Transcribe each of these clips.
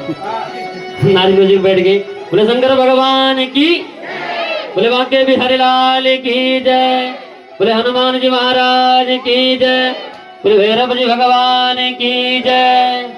नारद जी बैठ गए। बोले शंकर भगवान की, बोले बांके बिहारी लाल की जय, बोले हनुमान जी महाराज की जय, बोले भैरव जी भगवान की जय।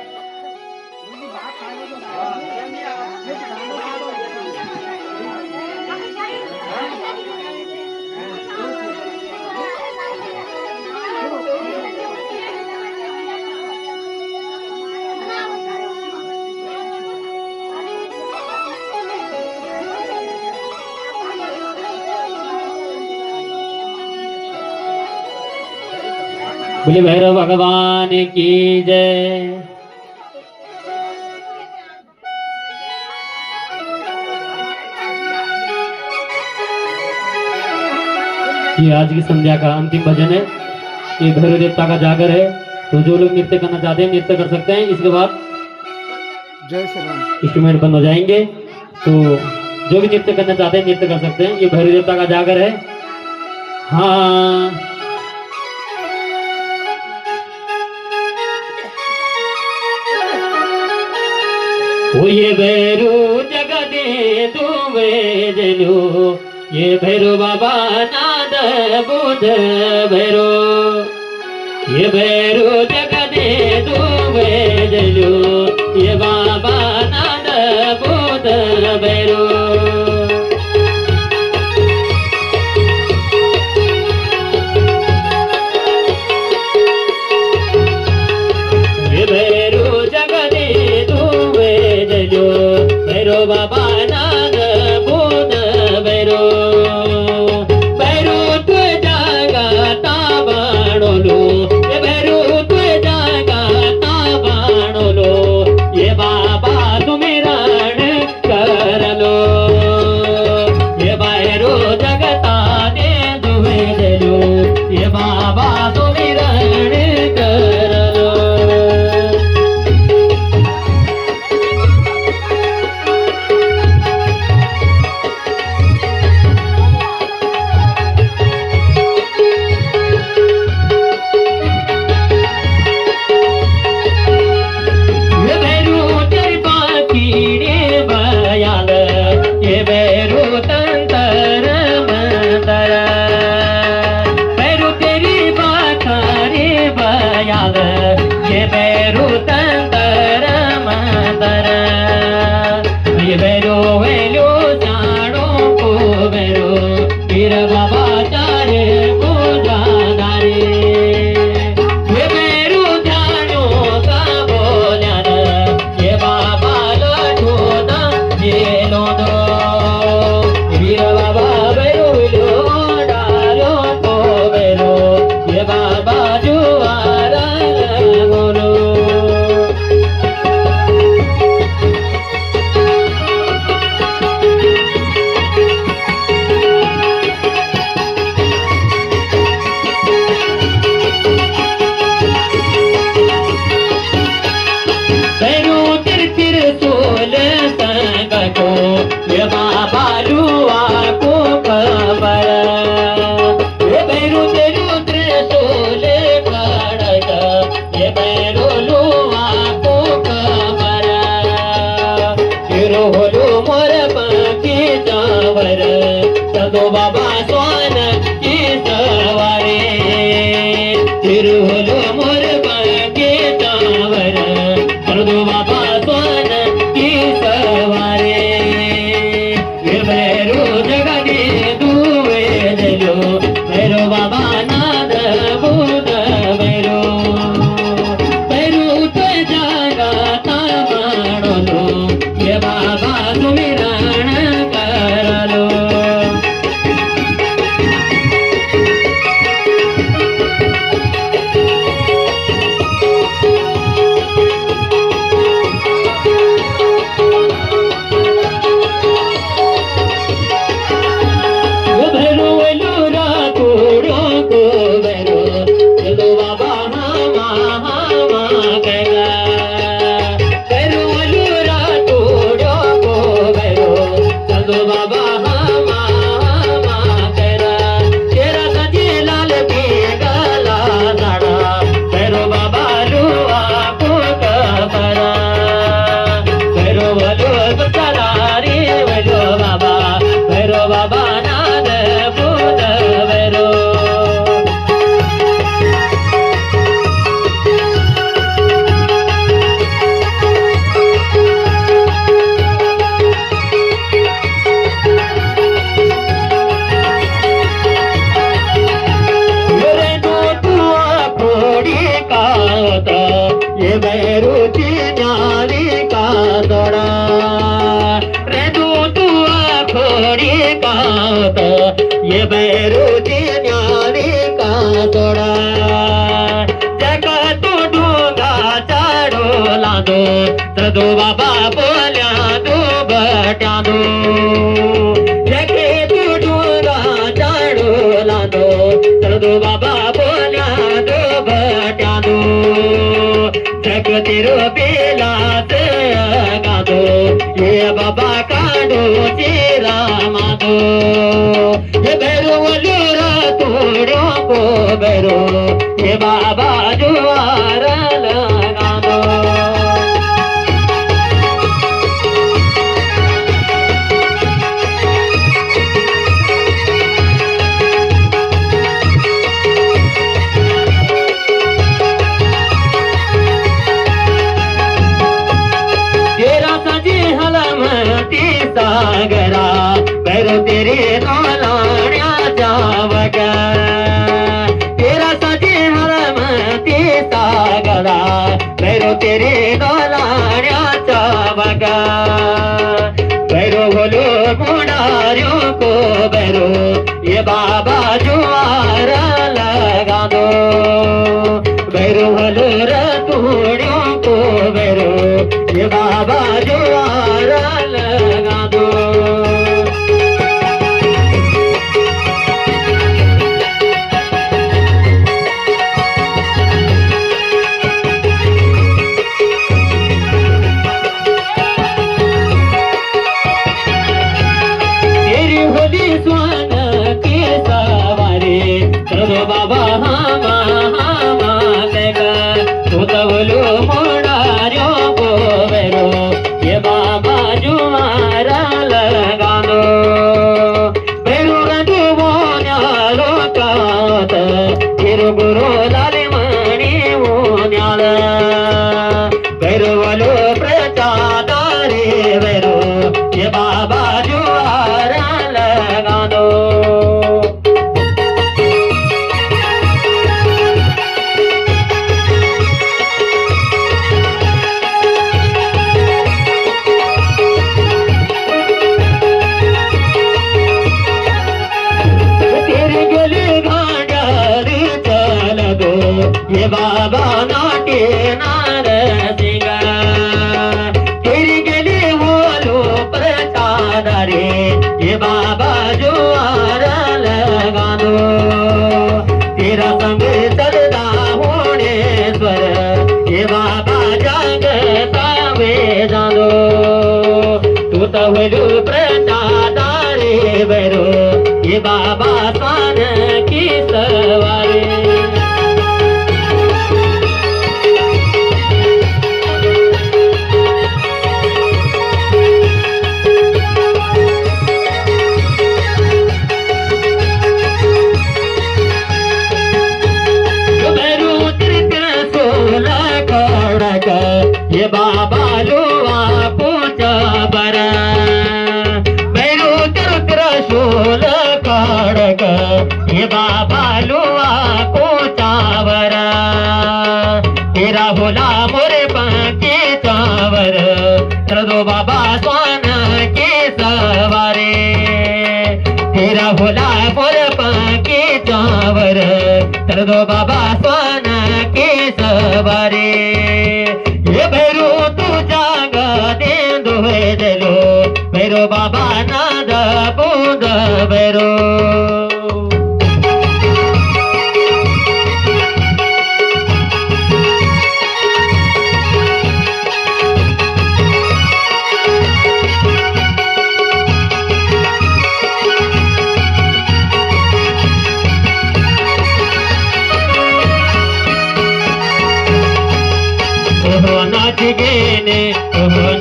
बोले भैरव भगवान की जय। ये आज की संध्या का अंतिम भजन है। ये भैरव देवता का जागर है, तो जो लोग नृत्य करना चाहते हैं नृत्य कर सकते हैं। इसके बाद जय श्री राम। इंस्ट्रूमेंट बंद हो जाएंगे, तो जो भी नृत्य करना चाहते हैं नृत्य कर सकते हैं। ये भैरव देवता का जागर है। हाँ, ओ ये भैरू जगदे दुवे जलो, ये भैरू बाबा नाद बुध भैरो, ये भैरू जगदे दुवे जलो, ये बाबा नाद बुध भैरो। ये भैरू जगदे दुवे जलो, भैरो बाबा नाद बुध भैरो, भैरू तू जागता बाणोलो, ये भैरू तू जागता बाणोलो, ये बाबा सुमिरण कर लो, ये भैरू जगता ने दुवे जलो, ये बाबा सुमिरण कर लो। चल दो बाबा बोल्या दो बट्या दो जगे तू डोरा चाडो ला दो चल दो बाबा बोल्या दो बट्या दो जग तेरो बेला से गा दो ये बाबा काडो चेरा मादो ये बेरो वलुरा तोड़ो को बेरो ये बाबा जुआर लगा दो तेरा सजी हलमती सागरा भैरो तेरे नौलाण्या जावगा तेरा सजी हलमती सागरा भैरो तेरे नौलाण्या जावगा भैरो बोलो मुंडारियों को भैरो ये बाबा जुआर लगा दो भैरो बोलो रतूड़ियों को भैरो ये बाबा जुआर लगा दो तेरी होली स्वान की सवारी चलो बाबा हामा लेगा तू तवलो मोड़ारियों को बेरो ये बाबा जुआर लगा दो बेरो रंडू मोन्यालो कात तिरु गुरु लाली मणि मोन्याल बेरो वलो प्रचादारी बेरो ये बाबा जुआर लगा दो तेरी गली घाटारी चल दो ये बाबा नाटे नार सिंगा तेरी गली बोलो प्रचादारे ये बाबा जुआर लगा दो तेरा संग चलदा होने स्वर ये बाबा जागता वे जानो तू तो हुलू प्रचादारे बेरो ये बाबा स्वान की सवारी बेरू त्रिशूल खड़क ये बाबा लुआ पूछ बर बेरू त्रिशूल खड़क ये बाबा लुआ कोचावर तेरा भोला मोरे पंके चावर चल दो बाबा स्वान के सवारे तेरा भोला मोरे पंके चावर चल दो बाबा स्वान के सवारे ये भैरू तू जाग दे दोहे दिलो भैरो बाबा नाद बूंद भैरो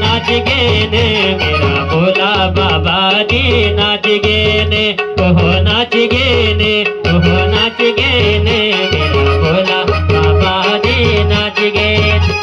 नाच गेने मेरा भोला बाबा जी नाच गेने नाच गेने नाच गेने मेरा भोला बाबा जी नाच गेने